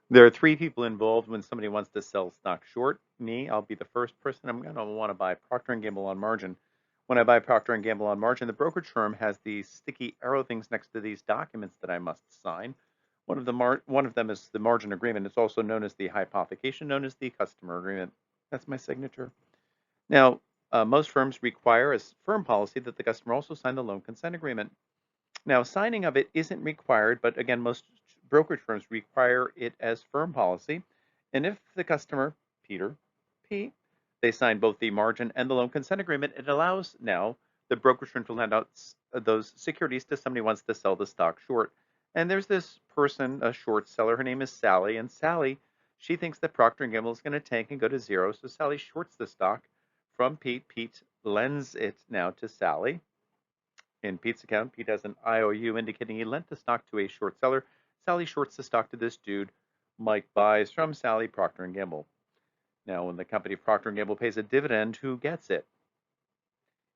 There are three people involved when somebody wants to sell stock short. Me, I'll be the first person. I'm going to want to buy Procter& and Gamble on margin. When I buy Procter& and Gamble on margin, the brokerage firm has these sticky arrow things next to these documents that I must sign. One of them is the margin agreement. It's also known as the hypothecation, known as the customer agreement. That's my signature. Now, most firms require as firm policy that the customer also sign the loan consent agreement. Now, signing of it isn't required, but again, most brokerage firms require it as firm policy. And if the customer, Peter, P, they sign both the margin and the loan consent agreement, it allows now the brokerage firm to lend out those securities to somebody who wants to sell the stock short. And there's this person, a short seller. Her name is Sally, and Sally, she thinks that Procter and Gamble is going to tank and go to zero. So Sally shorts the stock from Pete. Pete lends it now to Sally. In Pete's account, Pete has an IOU indicating he lent the stock to a short seller. Sally shorts the stock to this dude. Mike buys from Sally Procter and Gamble. Now, when the company Procter and Gamble pays a dividend, who gets it?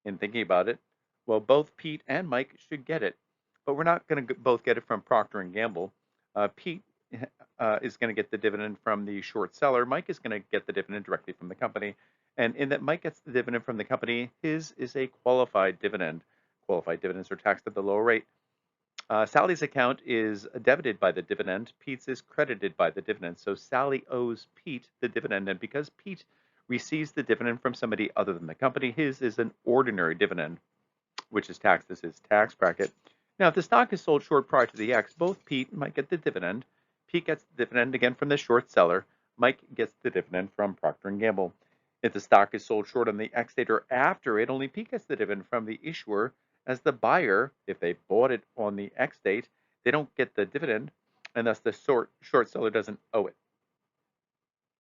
In thinking about it, well, both Pete and Mike should get it, but we're not going to both get it from Procter and Gamble. Pete is going to get the dividend from the short seller. Mike is going to get the dividend directly from the company. And in that Mike gets the dividend from the company, his is a qualified dividend. Qualified dividends are taxed at the lower rate. Sally's account is debited by the dividend. Pete's is credited by the dividend. So Sally owes Pete the dividend. And because Pete receives the dividend from somebody other than the company, his is an ordinary dividend, which is taxed as his tax bracket. Now, if the stock is sold short prior to the X, both Pete might get the dividend. Pete gets the dividend again from the short seller. Mike gets the dividend from Procter & Gamble. If the stock is sold short on the X date or after it, only Pete gets the dividend from the issuer. As the buyer, if they bought it on the X date, they don't get the dividend, and thus the short seller doesn't owe it.